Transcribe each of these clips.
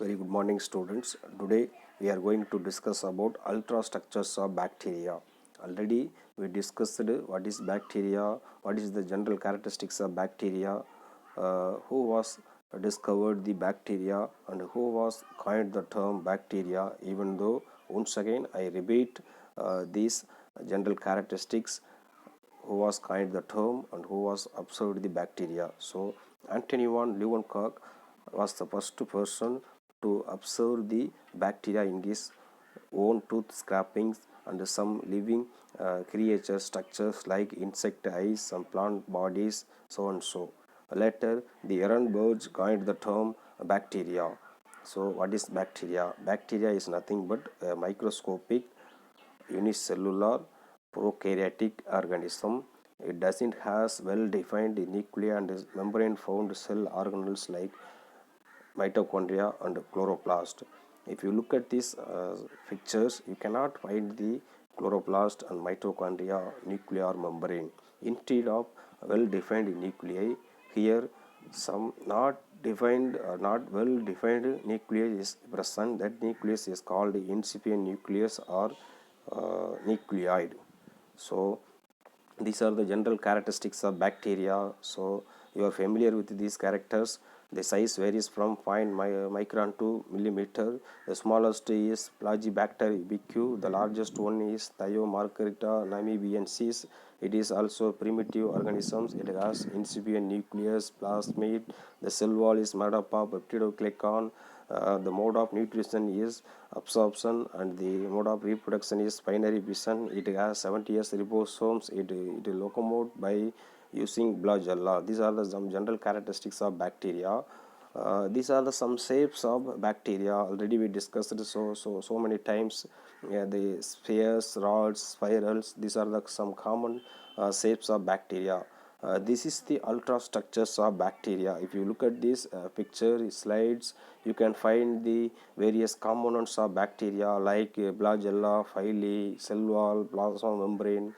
Very good morning, students. Today we are going to discuss about ultrastructures of bacteria. Already we discussed what is bacteria, what is the general characteristics of bacteria, who was discovered the bacteria, and who was coined the term bacteria. Even though once again I repeat these general characteristics, who was coined the term and who was observed the bacteria. So Antony van Leeuwenhoek was the first person to observe the bacteria in his own tooth scrapings and some living creature structures like insect eyes, some plant bodies, so and so. Later, the Ehrenberg coined the term bacteria. So, what is bacteria? Bacteria is nothing but a microscopic unicellular prokaryotic organism. It doesn't has well-defined nuclei and membrane-bound cell organelles like mitochondria and chloroplast. If you look at these pictures, you cannot find the chloroplast and mitochondria nuclear membrane. Instead of well-defined nuclei, here some not defined not well-defined nucleus is present. That nucleus is called incipient nucleus or nucleoid. So these are the general characteristics of bacteria. So you are familiar with these characters. The size varies from 0.5 micron to millimeter. The smallest is Plagibacter ubique. The largest one is Thiomargarita namibiensis. It is also primitive organisms. It has incipient nucleus, plasmid. The cell wall is made up of peptidoglycan. The mode of nutrition is absorption, and the mode of reproduction is binary fission. It has 70 ribosomes. It locomote by using flagella. These are the some general characteristics of bacteria. These are the some shapes of bacteria. Already we discussed so many times. The spheres, rods, spirals. These are the some common shapes of bacteria. This is the ultrastructures of bacteria. If you look at this picture slides, you can find the various components of bacteria like flagella, phyla, cell wall, plasma membrane,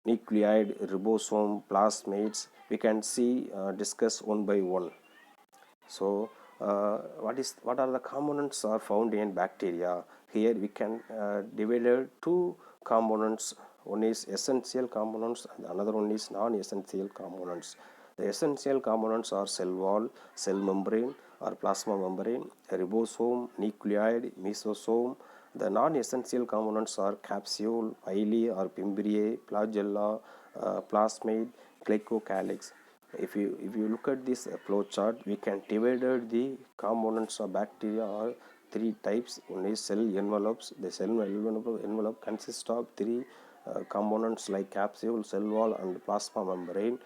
nucleoid, ribosome, plasmids. We can see discuss one by one. So what are the components are found in bacteria? Here we can divide two components. One is essential components and another one is non-essential components. The essential components are cell wall, cell membrane or plasma membrane, ribosome, nucleoid, mesosome. The non-essential components are capsule, pili or fimbriae, flagella, plasmid, glycocalyx. If you look at this flow chart, we can divide the components of bacteria are three types. One is cell envelopes. The cell envelope consists of three components like capsule, cell wall and plasma membrane.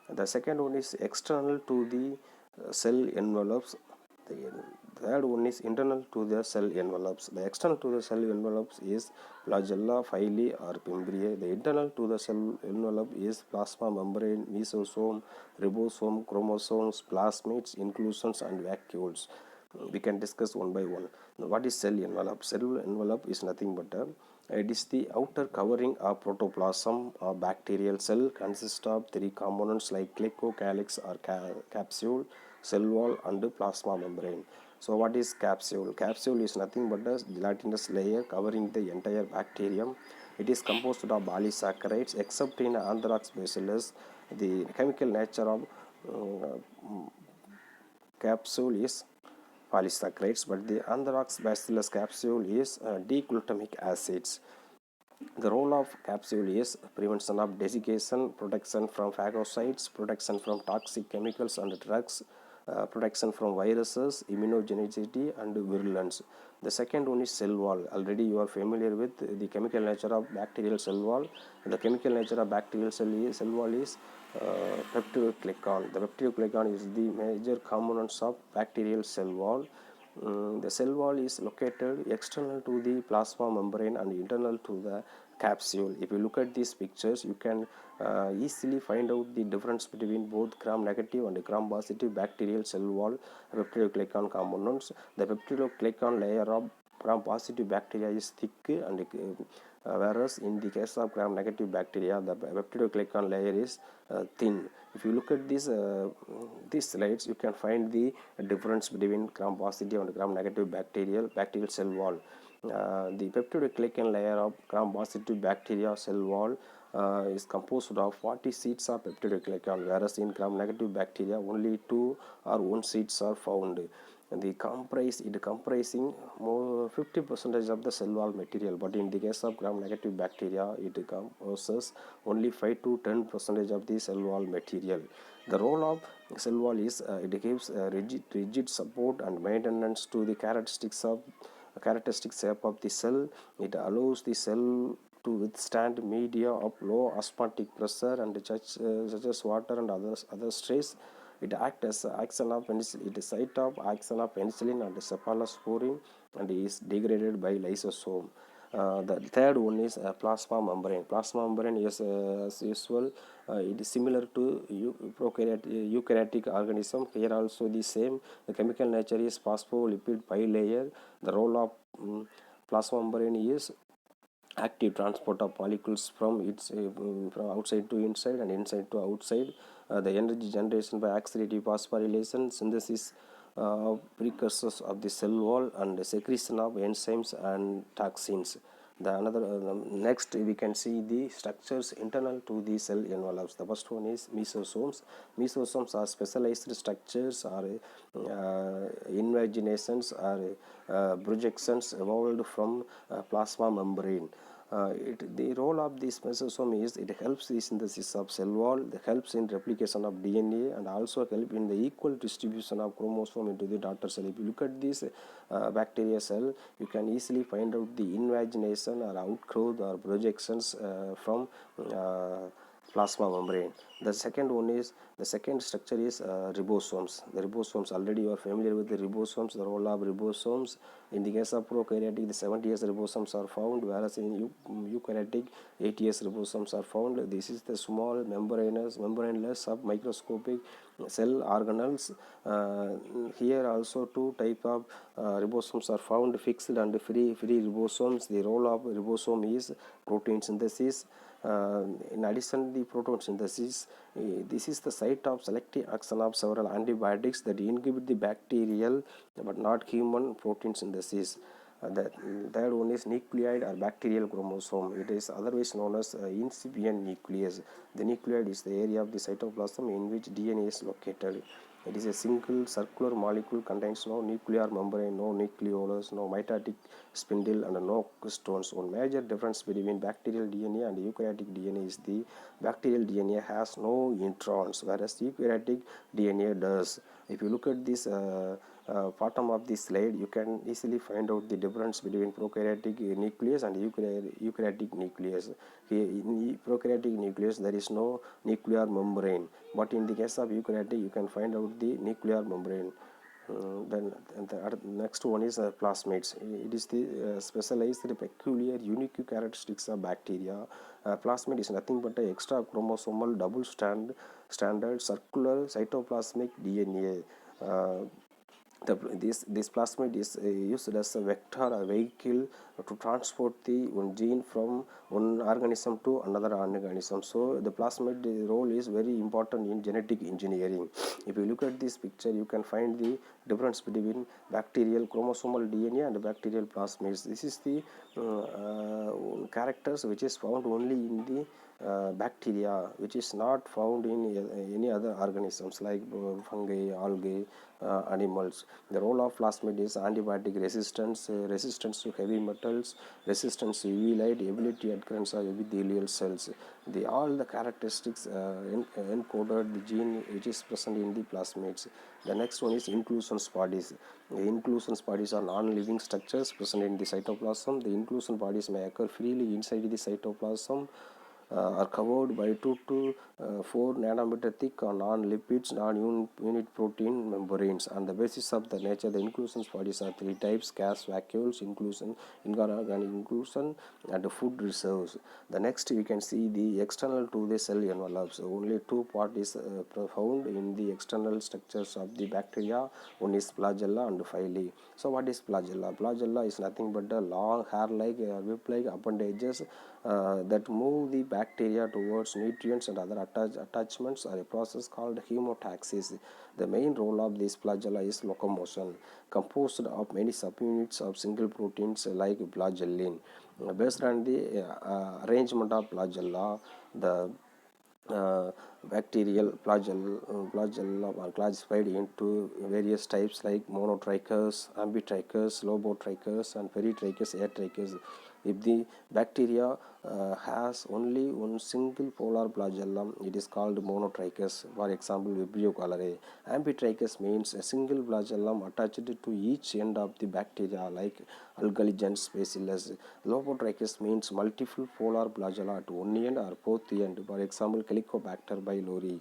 The second one is external to the cell envelopes. The third one is internal to the cell envelopes. The external to the cell envelopes is flagella, phyla or fimbriae. The internal to the cell envelope is plasma membrane, mesosome, ribosome, chromosomes, plasmids, inclusions and vacuoles. We can discuss one by one. Now, what is cell envelope? Cell envelope is nothing but it is the outer covering of protoplasm. A bacterial cell consists of three components like glycocalyx or capsule, cell wall and plasma membrane. So what is capsule? Capsule is nothing but a gelatinous layer covering the entire bacterium. It is composed of polysaccharides except in Anthrax bacillus. The chemical nature of capsule is polysaccharides, but the Anthrax bacillus capsule is D-glutamic acids. The role of capsule is prevention of desiccation, protection from phagocytes, protection from toxic chemicals and drugs, protection from viruses, immunogenicity and virulence. The second one is cell wall. Already you are familiar with the chemical nature of bacterial cell wall. The chemical nature of bacterial cell wall is peptidoglycan. The peptidoglycan is the major components of bacterial cell wall. The cell wall is located external to the plasma membrane and internal to the capsule. If you look at these pictures, you can easily find out the difference between both gram-negative and gram-positive bacterial cell wall peptidoglycan components. The peptidoglycan layer of gram-positive bacteria is thick, and whereas in the case of gram-negative bacteria, the peptidoglycan layer is thin. If you look at these slides, you can find the difference between gram positive and gram negative bacterial cell wall. The peptidoglycan layer of gram positive bacteria cell wall is composed of 40 seeds of peptidoglycan, whereas in gram negative bacteria only 2 or 1 seeds are found. And it comprising more 50% of the cell wall material, but in the case of gram negative bacteria it composes only 5 to 10% of the cell wall material. The role of cell wall is it gives rigid support and maintenance to the characteristic shape of the cell. It allows the cell to withstand media of low osmotic pressure and such as water and other stress. It acts as axon of penicillin. It is site of axon of penicillin and cephalosporin and is degraded by lysosome. The third one is plasma membrane. Plasma membrane is as usual. It is similar to eukaryotic organism. Here also the same. The chemical nature is phospholipid bilayer. The role of plasma membrane is active transport of molecules from outside to inside and inside to outside. The energy generation by oxidative phosphorylation, synthesis precursors of the cell wall, and secretion of enzymes and toxins. Next we can see the structures internal to the cell envelopes. The first one is mesosomes. Mesosomes are specialized structures or invaginations or projections evolved from plasma membrane. The role of this mesosome is it helps the synthesis of cell wall, it helps in replication of DNA, and also help in the equal distribution of chromosome into the daughter cell. If you look at this bacteria cell, you can easily find out the invagination or outgrowth or projections from plasma membrane. The second structure is ribosomes. The ribosomes, already you are familiar with the ribosomes, the role of ribosomes. In the case of prokaryotic, the 70S ribosomes are found, whereas in eukaryotic, 80S ribosomes are found. This is the small membraneless submicroscopic cell organelles. Here also two type of ribosomes are found, fixed and free ribosomes. The role of ribosome is protein synthesis. In addition, the protein synthesis, this is the site of selective action of several antibiotics that inhibit the bacterial but not human protein synthesis. The third one is nucleoid or bacterial chromosome. It is otherwise known as incipient nucleus. The nucleoid is the area of the cytoplasm in which DNA is located. It is a single circular molecule, contains no nuclear membrane, no nucleolus, no mitotic spindle, and no histones. One major difference between bacterial DNA and eukaryotic DNA is the bacterial DNA has no introns, whereas eukaryotic DNA does. If you look at this bottom of this slide, you can easily find out the difference between prokaryotic nucleus and eukaryotic nucleus. Here in prokaryotic nucleus there is no nuclear membrane, but in the case of eukaryotic you can find out the nuclear membrane. Then the next one is plasmids. It is the specialized peculiar unique characteristics of bacteria. Plasmid is nothing but a extra chromosomal double standard circular cytoplasmic DNA. This plasmid is used as a vector or vehicle to transport the one gene from one organism to another organism. So the plasmid role is very important in genetic engineering. If you look at this picture, you can find the difference between bacterial chromosomal DNA and bacterial plasmids. This is the characters which is found only in the bacteria, which is not found in any other organisms like fungi, algae, animals. The role of plasmid is antibiotic resistance, resistance to heavy metals, resistance to UV light, ability adherence of epithelial cells. All the characteristics encoded the gene which is present in the plasmids. The next one is inclusion bodies. The inclusion bodies are non-living structures present in the cytoplasm. The inclusion bodies may occur freely inside the cytoplasm, are covered by 2 to 4 nanometer thick or non-lipids, non-unit protein membranes. On the basis of the nature, the inclusion bodies are three types: gas vacuoles inclusion, inorganic inclusion, and food reserves. The next we can see the external to the cell envelopes. Only two parts is found in the external structures of the bacteria. One is flagella and phyla. So what is flagella? Flagella is nothing but a long hair-like whip-like appendages that move the bacteria towards nutrients and other attachments are a process called hemotaxis. The main role of this flagella is locomotion, composed of many subunits of single proteins like flagellin. Based on the arrangement of flagella, the uh, bacterial flagella are classified into various types like monotrichous, ambitrichous, lobotrichous, and peritrichous, atrichous. If the bacteria has only one single polar flagellum, it is called monotrichous. For example, Vibrio cholerae. Ambitrichous means a single flagellum attached to each end of the bacteria, like Algaligens bacillus. Lobotrichous means multiple polar flagella at one end or both end. For example, Helicobacter pylori.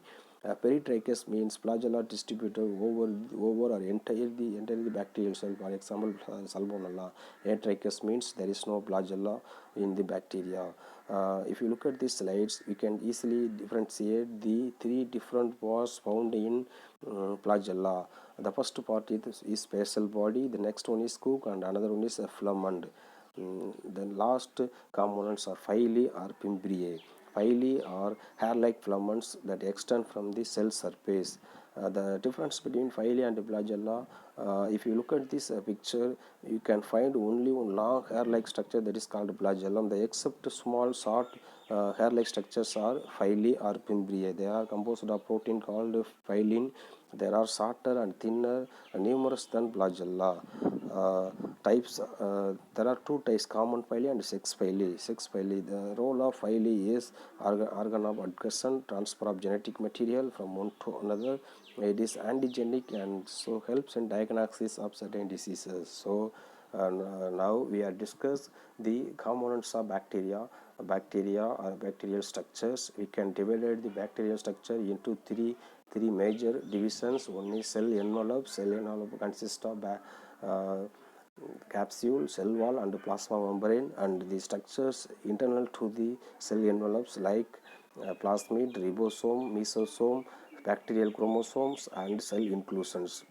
Peritrichous means flagella distributed over or entire the bacterial cell. For example, Salmonella. Atrichous means there is no flagella in the bacteria. If you look at these slides, you can easily differentiate the three different parts found in flagella. The first part is basal body, the next one is cook, and another one is a filament. The last components are phylae or fimbriae. Phylae are hair-like filaments that extend from the cell surface. The difference between phylae and flagella, if you look at this picture, you can find only one long hair-like structure that is called flagellum. The except small short hair-like structures are phylae or fimbriae. They are composed of protein called phylline. There are shorter and thinner and numerous than flagella. Types There are two types, common phylae and sex phylae. Sex phylae, the role of phylae is organ of adhesion, transfer of genetic material from one to another. It is antigenic and so helps in diagnosis of certain diseases. So now we are discuss the components of bacteria or bacterial structures. We can divide the bacterial structure into three major divisions. One is cell envelope. Cell envelope consists of capsule, cell wall, and plasma membrane, and the structures internal to the cell envelopes like plasmid, ribosome, mesosome, bacterial chromosomes, and cell inclusions.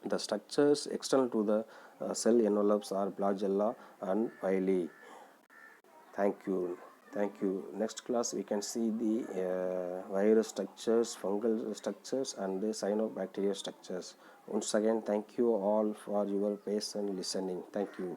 The structures external to the cell envelopes are flagella and phylae. Thank you. Thank you. Next class we can see the virus structures, fungal structures, and the cyanobacterial structures. Once again, thank you all for your patient listening. Thank you.